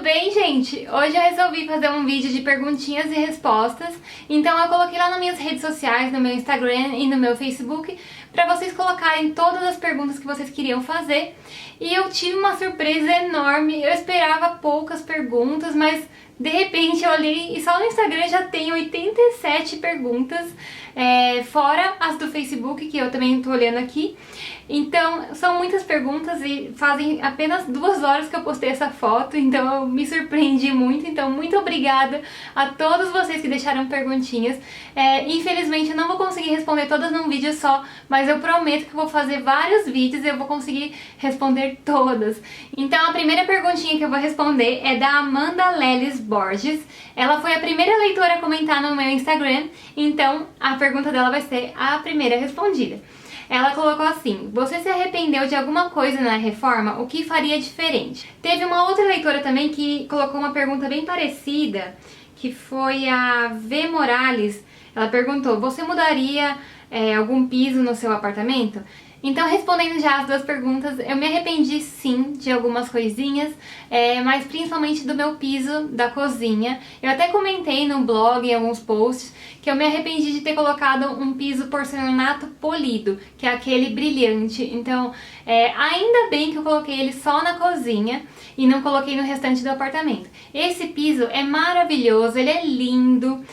bem, gente? Hoje eu resolvi fazer um vídeo de perguntinhas e respostas. Então eu coloquei lá nas minhas redes sociais, no meu Instagram e no meu Facebook, pra vocês colocarem todas as perguntas que vocês queriam fazer. E eu tive uma surpresa enorme. Eu esperava poucas perguntas, mas de repente eu olhei e só no Instagram já tem 87 perguntas, fora as do Facebook, que eu também tô olhando aqui. Então, são muitas perguntas e fazem apenas 2 horas que eu postei essa foto, então eu me surpreendi muito. Então, muito obrigada a todos vocês que deixaram perguntinhas. Infelizmente, eu não vou conseguir responder todas num vídeo só, mas eu prometo que eu vou fazer vários vídeos e eu vou conseguir responder todas. Então, a primeira perguntinha que eu vou responder é da Amanda Lelis Borges. Ela foi a primeira leitora a comentar no meu Instagram, então a pergunta dela vai ser a primeira respondida. Ela colocou assim: você se arrependeu de alguma coisa na reforma? O que faria diferente? Teve uma outra leitora também que colocou uma pergunta bem parecida, que foi a V. Morales. Ela perguntou: você mudaria algum piso no seu apartamento? Então, respondendo já as 2 perguntas, eu me arrependi sim de algumas coisinhas, mas principalmente do meu piso da cozinha. Eu até comentei no blog, em alguns posts, que eu me arrependi de ter colocado um piso porcelanato polido, que é aquele brilhante. Então, ainda bem que eu coloquei ele só na cozinha e não coloquei no restante do apartamento. Esse piso é maravilhoso, ele é lindo,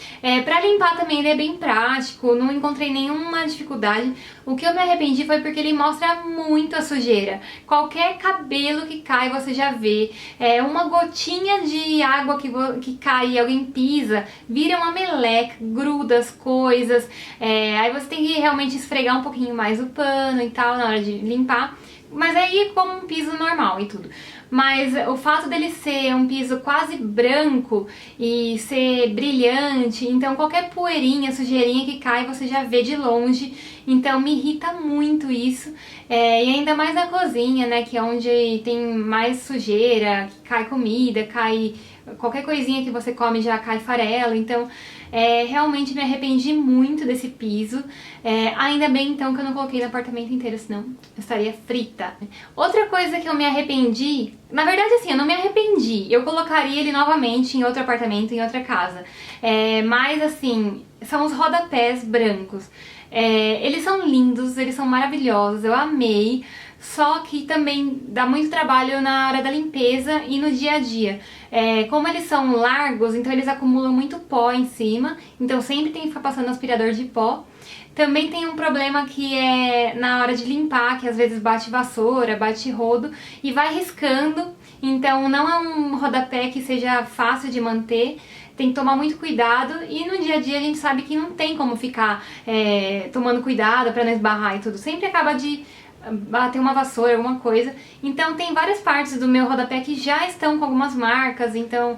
pra limpar também ele é bem prático, não encontrei nenhuma dificuldade. O que eu me arrependi foi porque ele mostra muito a sujeira. Qualquer cabelo que cai você já vê, uma gotinha de água que cai e alguém pisa, vira uma meleca, gruda as coisas, aí você tem que realmente esfregar um pouquinho mais o pano e tal na hora de limpar. Mas aí é como um piso normal e tudo. Mas o fato dele ser um piso quase branco e ser brilhante, então qualquer poeirinha, sujeirinha que cai você já vê de longe. Então me irrita muito isso. E ainda mais na cozinha, né, que é onde tem mais sujeira, que cai comida, cai qualquer coisinha que você come já cai farelo. Então realmente me arrependi muito desse piso. Ainda bem então que eu não coloquei no apartamento inteiro, senão eu estaria frita. Outra coisa que eu me arrependi, na verdade assim, eu não me arrependi, eu colocaria ele novamente em outro apartamento, em outra casa. Mas assim, são os rodapés brancos. Eles são lindos, eles são maravilhosos, eu amei. Só que também dá muito trabalho na hora da limpeza e no dia a dia. Como eles são largos, então eles acumulam muito pó em cima, então sempre tem que ficar passando aspirador de pó. Também tem um problema que é na hora de limpar, que às vezes bate vassoura, bate rodo e vai riscando. Então não é um rodapé que seja fácil de manter. Tem que tomar muito cuidado e no dia a dia a gente sabe que não tem como ficar tomando cuidado para não esbarrar e tudo. Sempre acaba de bater uma vassoura, alguma coisa. Então tem várias partes do meu rodapé que já estão com algumas marcas, então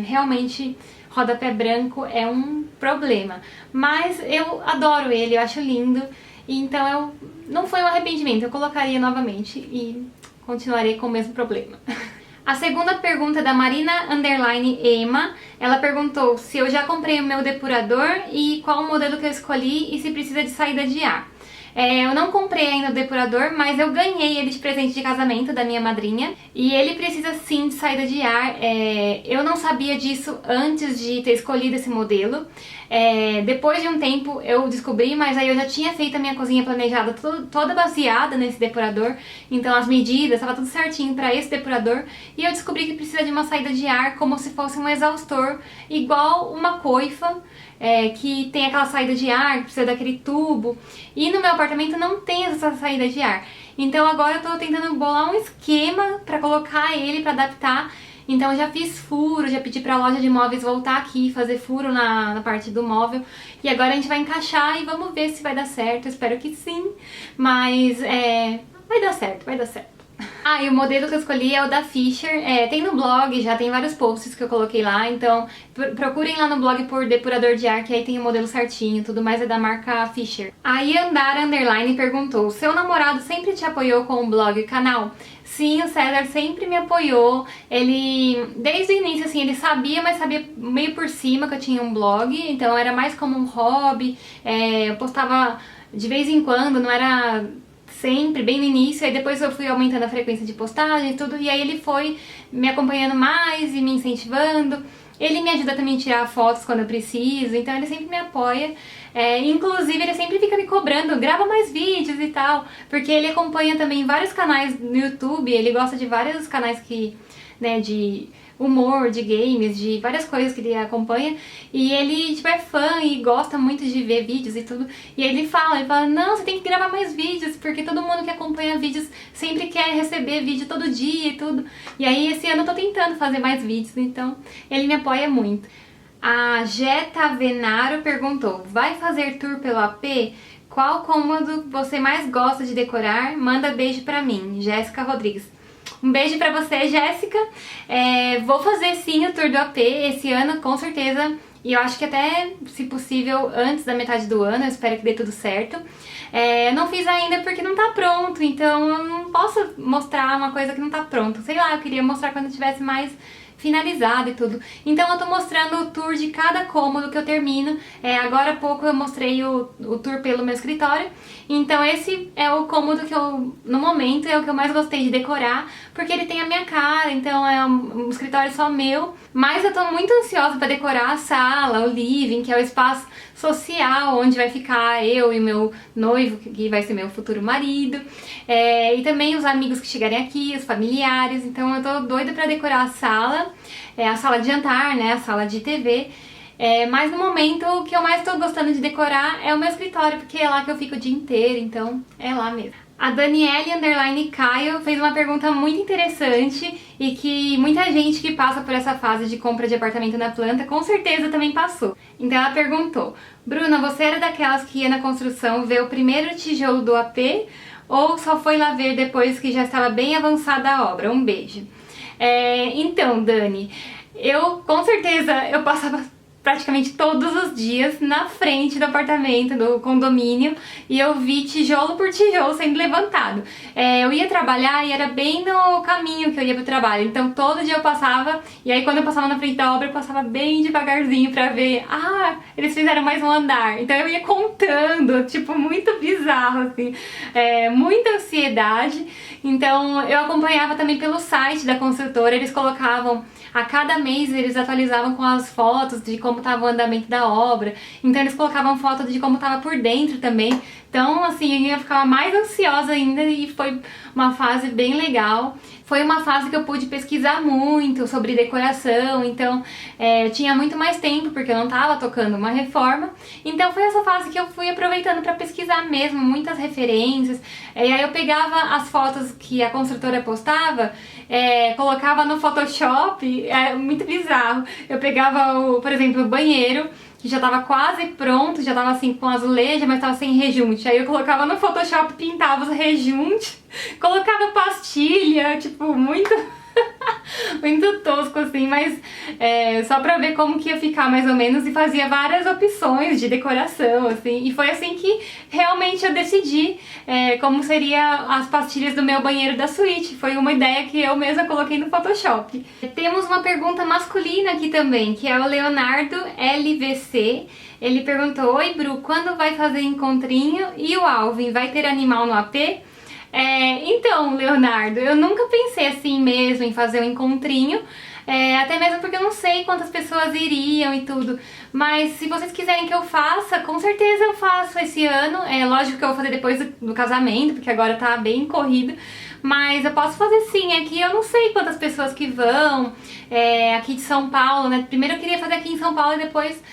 realmente rodapé branco é um problema. Mas eu adoro ele, eu acho lindo, então não foi um arrependimento, eu colocaria novamente e continuarei com o mesmo problema. A segunda pergunta é da Marina_Ema. Ela perguntou se eu já comprei o meu depurador e qual o modelo que eu escolhi e se precisa de saída de ar. Eu não comprei ainda o depurador, mas eu ganhei ele de presente de casamento da minha madrinha. E ele precisa sim de saída de ar. Eu não sabia disso antes de ter escolhido esse modelo. Depois de um tempo eu descobri, mas aí eu já tinha feito a minha cozinha planejada toda baseada nesse depurador. Então as medidas, estava tudo certinho para esse depurador. E eu descobri que precisa de uma saída de ar como se fosse um exaustor, igual uma coifa. Que tem aquela saída de ar, que precisa daquele tubo. E no meu apartamento não tem essa saída de ar. Então agora eu tô tentando bolar um esquema pra colocar ele, pra adaptar. Então eu já fiz furo, já pedi pra loja de móveis voltar aqui, fazer furo na parte do móvel. E agora a gente vai encaixar e vamos ver se vai dar certo. Eu espero que sim, mas vai dar certo, vai dar certo. E o modelo que eu escolhi é o da Fisher. Tem no blog, já tem vários posts que eu coloquei lá, então procurem lá no blog por depurador de ar, que aí tem o modelo certinho, tudo mais é da marca Fisher. Aí Andara Underline perguntou: seu namorado sempre te apoiou com o blog e canal? Sim, o César sempre me apoiou. Ele, desde o início, assim, ele sabia, mas sabia meio por cima que eu tinha um blog, então era mais como um hobby. Eu postava de vez em quando, não era sempre, bem no início, aí depois eu fui aumentando a frequência de postagem e tudo, e aí ele foi me acompanhando mais e me incentivando. Ele me ajuda também a tirar fotos quando eu preciso, então ele sempre me apoia. Inclusive ele sempre fica me cobrando, grava mais vídeos e tal, porque ele acompanha também vários canais no YouTube, ele gosta de vários canais que, né, de humor, de games, de várias coisas que ele acompanha, e ele, tipo, é fã e gosta muito de ver vídeos e tudo, e ele fala, não, você tem que gravar mais vídeos, porque todo mundo que acompanha vídeos sempre quer receber vídeo todo dia e tudo, e aí esse ano eu tô tentando fazer mais vídeos, então ele me apoia muito. A Jeta Venaro perguntou, vai fazer tour pelo AP? Qual cômodo você mais gosta de decorar? Manda beijo pra mim, Jéssica Rodrigues. Um beijo pra você, Jéssica. Vou fazer sim o tour do AP esse ano, com certeza. E eu acho que até, se possível, antes da metade do ano. Eu espero que dê tudo certo. Não fiz ainda porque não tá pronto, então eu não posso mostrar uma coisa que não tá pronta. Sei lá, eu queria mostrar quando tivesse mais finalizado e tudo. Então eu tô mostrando o tour de cada cômodo que eu termino. Agora há pouco eu mostrei o tour pelo meu escritório. Então esse é o cômodo que eu, no momento, é o que eu mais gostei de decorar, porque ele tem a minha cara, então é um escritório só meu. Mas eu tô muito ansiosa pra decorar a sala, o living, que é o espaço social, onde vai ficar eu e meu noivo, que vai ser meu futuro marido, e também os amigos que chegarem aqui, os familiares. Então eu tô doida pra decorar a sala de jantar, né, a sala de TV. Mas no momento o que eu mais tô gostando de decorar é o meu escritório, porque é lá que eu fico o dia inteiro, então é lá mesmo. A Daniele Caio fez uma pergunta muito interessante e que muita gente que passa por essa fase de compra de apartamento na planta com certeza também passou. Então ela perguntou, Bruna, você era daquelas que ia na construção ver o primeiro tijolo do AP ou só foi lá ver depois que já estava bem avançada a obra? Um beijo. Então, Dani, com certeza eu passava praticamente todos os dias na frente do apartamento, do condomínio, e eu vi tijolo por tijolo sendo levantado. Eu ia trabalhar e era bem no caminho que eu ia pro trabalho, então todo dia eu passava, e aí quando eu passava na frente da obra eu passava bem devagarzinho pra ver, eles fizeram mais um andar, então eu ia contando, tipo, muito bizarro, assim, muita ansiedade. Então eu acompanhava também pelo site da construtora, eles colocavam, a cada mês eles atualizavam com as fotos de como estava o andamento da obra, então eles colocavam foto de como estava por dentro também. Então, assim, eu ficava mais ansiosa ainda e foi uma fase bem legal. Foi uma fase que eu pude pesquisar muito sobre decoração, então tinha muito mais tempo porque eu não estava tocando uma reforma. Então foi essa fase que eu fui aproveitando para pesquisar mesmo, muitas referências. E aí eu pegava as fotos que a construtora postava, colocava no Photoshop, muito bizarro. Eu pegava, por exemplo, o banheiro, que já tava quase pronto, já tava assim com azulejo, mas tava sem rejunte. Aí eu colocava no Photoshop, pintava os rejuntes, colocava pastilha, tipo, muito muito tosco assim, mas só pra ver como que ia ficar mais ou menos, e fazia várias opções de decoração, assim, e foi assim que realmente eu decidi como seria as pastilhas do meu banheiro da suíte. Foi uma ideia que eu mesma coloquei no Photoshop. Temos uma pergunta masculina aqui também, que é o Leonardo LVC. Ele perguntou, oi Bru, quando vai fazer encontrinho e o Alvin vai ter animal no AP? Então, Leonardo, eu nunca pensei assim mesmo em fazer um encontrinho, até mesmo porque eu não sei quantas pessoas iriam e tudo, mas se vocês quiserem que eu faça, com certeza eu faço esse ano. Lógico que eu vou fazer depois do casamento, porque agora tá bem corrido, mas eu posso fazer sim. Aqui eu não sei quantas pessoas que vão, aqui de São Paulo, né? Primeiro eu queria fazer aqui em São Paulo e depois,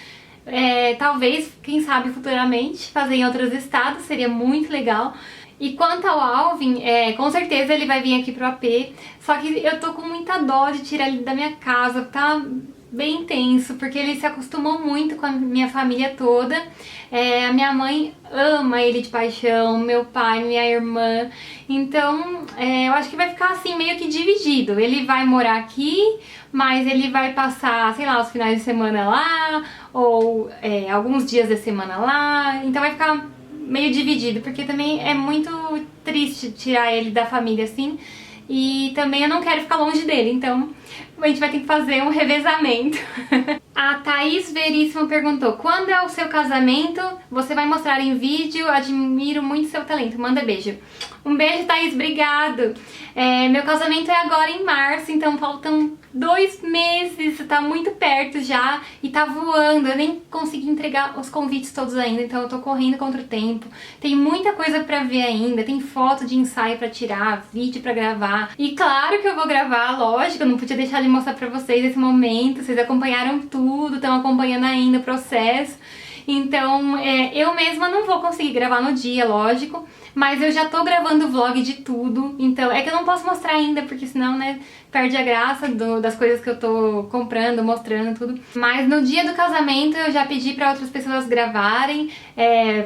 talvez, quem sabe futuramente, fazer em outros estados, seria muito legal. E quanto ao Alvin, com certeza ele vai vir aqui pro AP, só que eu tô com muita dó de tirar ele da minha casa, tá bem tenso, porque ele se acostumou muito com a minha família toda. A minha mãe ama ele de paixão, meu pai, minha irmã, então eu acho que vai ficar assim meio que dividido. Ele vai morar aqui, mas ele vai passar, sei lá, os finais de semana lá, ou alguns dias da semana lá, então vai ficar meio dividido, porque também é muito triste tirar ele da família assim. e também eu não quero ficar longe dele, então a gente vai ter que fazer um revezamento. A Thaís Veríssimo perguntou: quando é o seu casamento? Você vai mostrar em vídeo? Admiro muito seu talento. Manda beijo. Um beijo, Thaís, obrigado. Meu casamento é agora em março, então faltam 2 meses, tá muito perto já e tá voando. Eu nem consegui entregar os convites todos ainda, então eu tô correndo contra o tempo. Tem muita coisa pra ver ainda, tem foto de ensaio pra tirar, vídeo pra gravar. E claro que eu vou gravar, lógico, eu não podia deixar de mostrar pra vocês esse momento. Vocês acompanharam tudo, estão acompanhando ainda o processo. Então, eu mesma não vou conseguir gravar no dia, lógico, mas eu já tô gravando vlog de tudo, então é que eu não posso mostrar ainda, porque senão, né, perde a graça das coisas que eu tô comprando, mostrando, tudo. Mas no dia do casamento eu já pedi pra outras pessoas gravarem,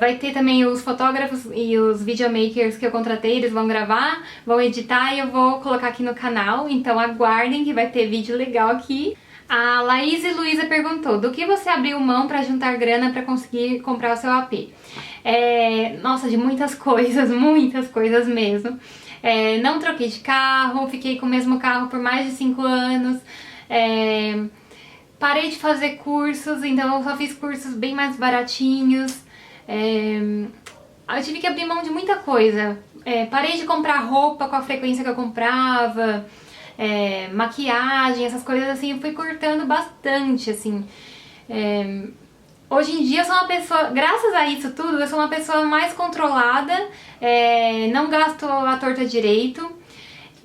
vai ter também os fotógrafos e os videomakers que eu contratei, eles vão gravar, vão editar e eu vou colocar aqui no canal, então aguardem que vai ter vídeo legal aqui. A Laís Luiza perguntou: do que você abriu mão para juntar grana para conseguir comprar o seu AP? Nossa, de muitas coisas mesmo. Não troquei de carro, fiquei com o mesmo carro por mais de 5 anos. Parei de fazer cursos, então eu só fiz cursos bem mais baratinhos. Eu tive que abrir mão de muita coisa. Parei de comprar roupa com a frequência que eu comprava. Maquiagem, essas coisas assim, eu fui cortando bastante, assim. Hoje em dia eu sou uma pessoa, graças a isso tudo, eu sou uma pessoa mais controlada, não gasto à torta direito,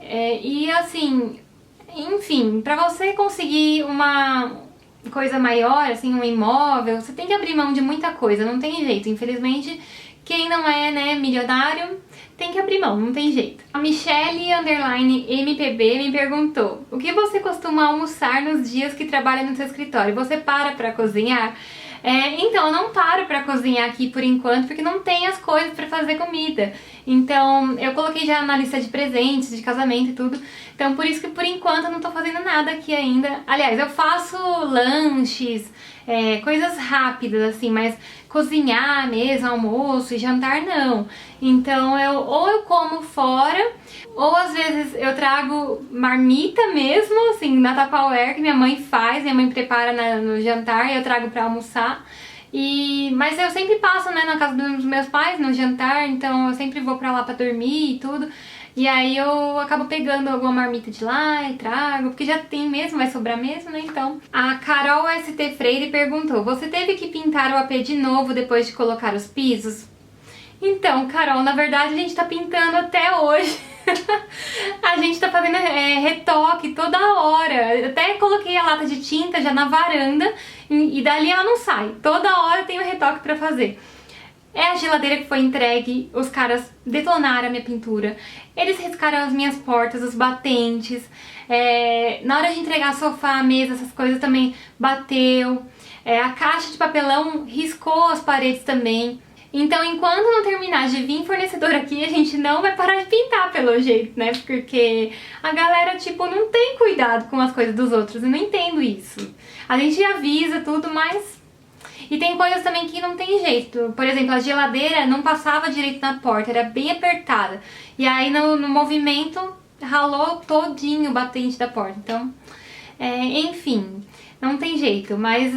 e assim, enfim, pra você conseguir uma coisa maior, assim, um imóvel, você tem que abrir mão de muita coisa, não tem jeito, infelizmente. Quem não é, né, milionário, tem que abrir mão, não tem jeito. A Michelle_MPB me perguntou: o que você costuma almoçar nos dias que trabalha no seu escritório? Você para pra cozinhar? Então, eu não paro pra cozinhar aqui por enquanto, porque não tem as coisas pra fazer comida. Então, eu coloquei já na lista de presentes, de casamento e tudo. Então, por isso que por enquanto eu não tô fazendo nada aqui ainda. Aliás, eu faço lanches, coisas rápidas, assim, mas cozinhar mesmo, almoço e jantar, não. Então, ou eu como fora, ou às vezes eu trago marmita mesmo, assim, na Tupperware, que minha mãe faz, minha mãe prepara no jantar e eu trago pra almoçar. Mas eu sempre passo, né, na casa dos meus pais, no jantar, então eu sempre vou pra lá pra dormir e tudo. E aí eu acabo pegando alguma marmita de lá e trago, porque já tem mesmo, vai sobrar mesmo, né, então. A Carol ST Freire perguntou: você teve que pintar o AP de novo depois de colocar os pisos? Então, Carol, na verdade a gente tá pintando até hoje. A gente tá fazendo retoque toda hora. Eu até coloquei a lata de tinta já na varanda e dali ela não sai. Toda hora tem um retoque pra fazer. A geladeira que foi entregue, os caras detonaram a minha pintura. Eles riscaram as minhas portas, os batentes. Na hora de entregar sofá, mesa, essas coisas também bateu. A caixa de papelão riscou as paredes também. Então, enquanto não terminar de vir fornecedor aqui, a gente não vai parar de pintar, pelo jeito, né? Porque a galera, tipo, não tem cuidado com as coisas dos outros. Eu não entendo isso. A gente avisa tudo, mas... E tem coisas também que não tem jeito. Por exemplo, a geladeira não passava direito na porta, era bem apertada. E aí, no movimento, ralou todinho o batente da porta. Então, enfim, não tem jeito. Mas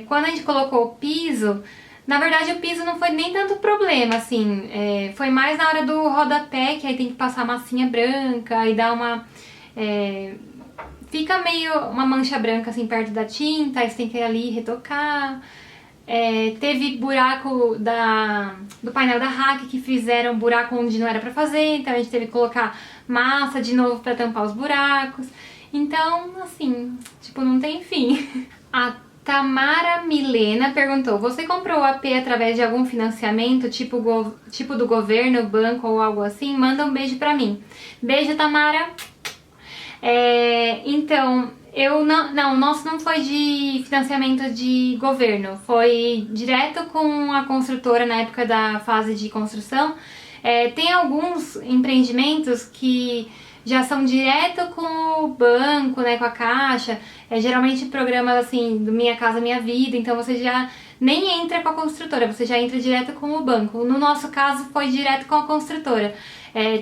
quando a gente colocou o piso... Na verdade, o piso não foi nem tanto problema, assim, foi mais na hora do rodapé, que aí tem que passar massinha branca e dar uma... fica meio uma mancha branca, assim, perto da tinta, aí você tem que ir ali retocar. Teve buraco do painel da rack, que fizeram buraco onde não era pra fazer, então a gente teve que colocar massa de novo pra tampar os buracos. Então, assim, tipo, não tem fim. A Tamara Milena perguntou: você comprou o AP através de algum financiamento, tipo do governo, banco ou algo assim? Manda um beijo pra mim. Beijo, Tamara. Então, o nosso não foi de financiamento de governo, foi direto com a construtora na época da fase de construção. Tem alguns empreendimentos que já são direto com o banco, né, com a Caixa, geralmente programas assim, do Minha Casa Minha Vida, então você já nem entra com a construtora, você já entra direto com o banco. No nosso caso foi direto com a construtora.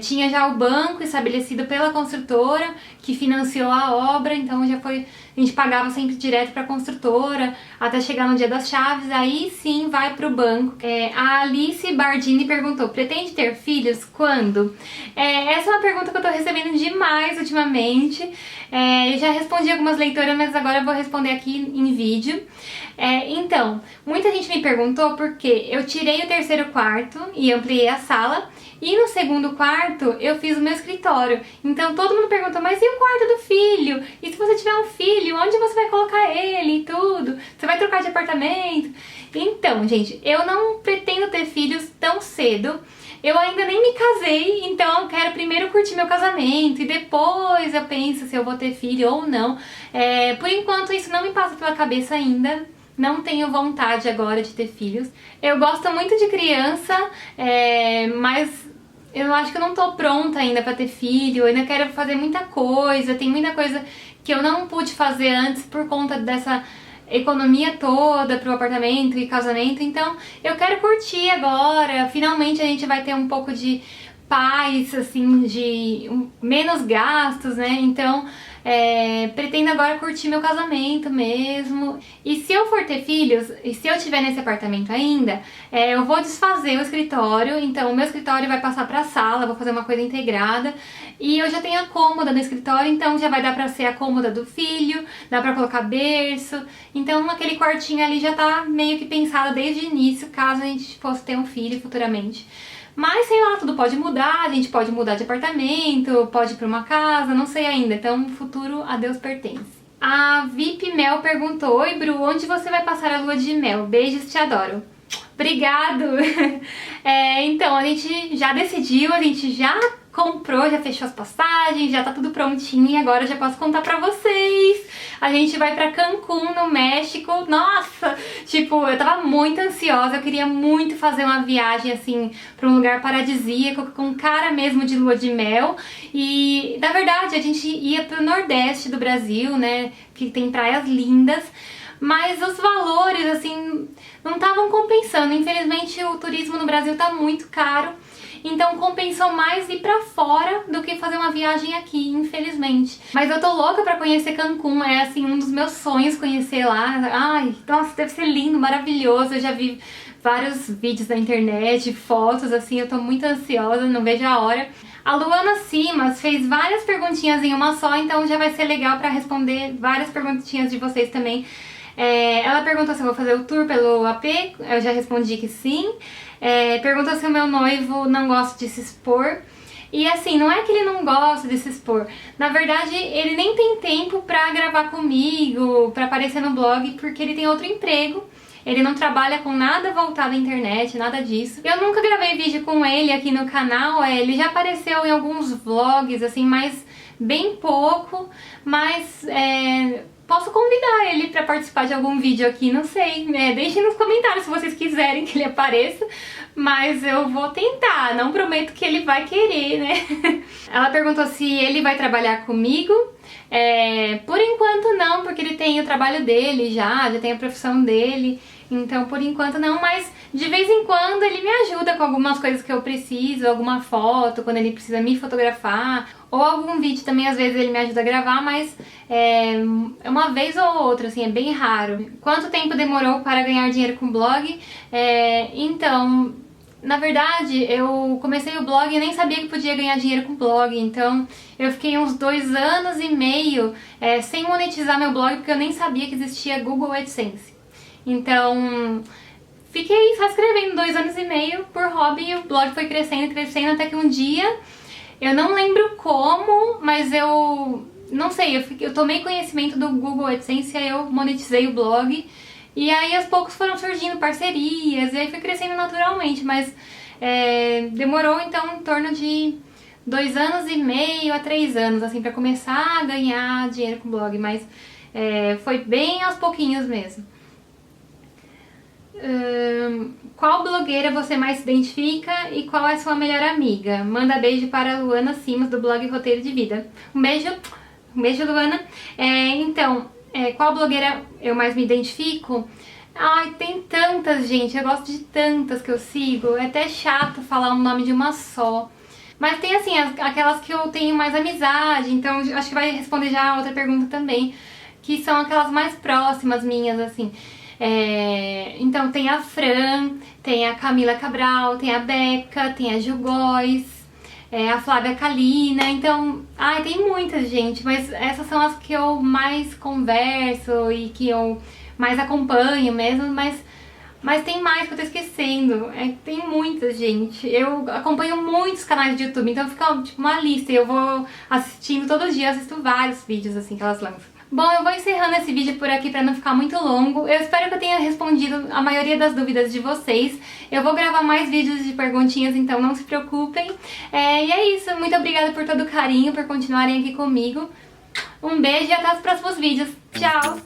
Tinha já o banco estabelecido pela construtora que financiou a obra, então já foi, a gente pagava sempre direto para a construtora até chegar no dia das chaves, aí sim vai para o banco. A Alice Bardini perguntou: pretende ter filhos? Quando? Essa é uma pergunta que eu tô recebendo demais ultimamente. Eu já respondi algumas leitoras, mas agora eu vou responder aqui em vídeo. Então, muita gente me perguntou porque eu tirei o terceiro quarto e ampliei a sala, e no segundo quarto eu fiz o meu escritório. Então todo mundo perguntou: mas e o quarto do filho? E se você tiver um filho, onde você vai colocar ele e tudo? Você vai trocar de apartamento? Então, gente, eu não pretendo ter filhos tão cedo. Eu ainda nem me casei, então eu quero primeiro curtir meu casamento e depois eu penso se eu vou ter filho ou não. Por enquanto isso não me passa pela cabeça ainda. Não tenho vontade agora de ter filhos. Eu gosto muito de criança, mas eu acho que eu não tô pronta ainda pra ter filho. Eu ainda quero fazer muita coisa, tem muita coisa que eu não pude fazer antes por conta dessa economia toda pro apartamento e casamento. Então eu quero curtir agora. Finalmente a gente vai ter um pouco de paz, assim, de menos gastos, né? Então pretendo agora curtir meu casamento mesmo. E se eu for ter filhos, e se eu estiver nesse apartamento ainda, eu vou desfazer o escritório. Então o meu escritório vai passar pra sala, vou fazer uma coisa integrada. E eu já tenho a cômoda no escritório, então já vai dar pra ser a cômoda do filho, dá pra colocar berço. Então aquele quartinho ali já tá meio que pensado desde o início, caso a gente fosse ter um filho futuramente. Mas sei lá, tudo pode mudar, a gente pode mudar de apartamento, pode ir pra uma casa, não sei ainda. Então o futuro a Deus pertence. A VIP Mel perguntou: oi Bru, onde você vai passar a lua de mel? Beijos, te adoro. Obrigado! Então, a gente já decidiu, a gente já comprou, já fechou as passagens, já tá tudo prontinho e agora eu já posso contar pra vocês. A gente vai pra Cancún, no México. Nossa, tipo, eu tava muito ansiosa, eu queria muito fazer uma viagem assim pra um lugar paradisíaco, com cara mesmo de lua de mel. E, na verdade, a gente ia pro Nordeste do Brasil, né, que tem praias lindas. Mas os valores, assim, não estavam compensando. Infelizmente o turismo no Brasil tá muito caro, então compensou mais ir pra fora do que fazer uma viagem aqui, infelizmente. Mas eu tô louca pra conhecer Cancún, é assim um dos meus sonhos conhecer lá. Ai, nossa, deve ser lindo, maravilhoso. Eu já vi vários vídeos na internet, fotos, assim, eu tô muito ansiosa, não vejo a hora. A Luana Simas fez várias perguntinhas em uma só, então já vai ser legal pra responder várias perguntinhas de vocês também. Ela perguntou se eu vou fazer o tour pelo AP, eu já respondi que sim. Perguntou se o meu noivo não gosta de se expor. E assim, não é que ele não gosta de se expor. Na verdade, ele nem tem tempo pra gravar comigo, pra aparecer no blog, porque ele tem outro emprego. Ele não trabalha com nada voltado à internet, nada disso. Eu nunca gravei vídeo com ele aqui no canal, ele já apareceu em alguns vlogs, assim, mas bem pouco. Mas posso convidar ele pra participar de algum vídeo aqui, não sei. Deixem nos comentários se vocês quiserem que ele apareça. Mas eu vou tentar, não prometo que ele vai querer, né? Ela perguntou se ele vai trabalhar comigo. Por enquanto não, porque ele tem o trabalho dele já tem a profissão dele. Então por enquanto não, mas de vez em quando ele me ajuda com algumas coisas que eu preciso, alguma foto, quando ele precisa me fotografar, ou algum vídeo também, às vezes ele me ajuda a gravar, mas é uma vez ou outra, assim, é bem raro. Quanto tempo demorou para ganhar dinheiro com o blog? Então, na verdade, eu comecei o blog e nem sabia que podia ganhar dinheiro com o blog, então eu fiquei uns 2 anos e meio sem monetizar meu blog, porque eu nem sabia que existia Google AdSense. Então, fiquei só escrevendo 2 anos e meio por hobby e o blog foi crescendo, crescendo, até que um dia, eu não lembro como, mas eu não sei, eu tomei conhecimento do Google AdSense e aí eu monetizei o blog. E aí aos poucos foram surgindo parcerias e aí foi crescendo naturalmente, mas demorou então em torno de 2 anos e meio a 3 anos, assim, pra começar a ganhar dinheiro com o blog, mas foi bem aos pouquinhos mesmo. Qual blogueira você mais se identifica e qual é sua melhor amiga? Manda beijo para a Luana Simas, do blog Roteiro de Vida. Um beijo Luana. Então, qual blogueira eu mais me identifico? Ai, tem tantas, gente, eu gosto de tantas que eu sigo, é até chato falar o nome de uma só. Mas tem assim, aquelas que eu tenho mais amizade, então acho que vai responder já a outra pergunta também, que são aquelas mais próximas minhas, assim. Então tem a Fran, tem a Camila Cabral, tem a Beca, tem a Gil Góes, a Flávia Kalina, então... Ai, tem muita gente, mas essas são as que eu mais converso e que eu mais acompanho mesmo, mas tem mais que eu tô esquecendo. Tem muita gente. Eu acompanho muitos canais de YouTube, então fica tipo uma lista e eu vou assistindo todos os dias, assisto vários vídeos assim que elas lançam. Bom, eu vou encerrando esse vídeo por aqui pra não ficar muito longo. Eu espero que eu tenha respondido a maioria das dúvidas de vocês. Eu vou gravar mais vídeos de perguntinhas, então não se preocupem. E é isso, muito obrigada por todo o carinho, por continuarem aqui comigo. Um beijo e até os próximos vídeos. Tchau!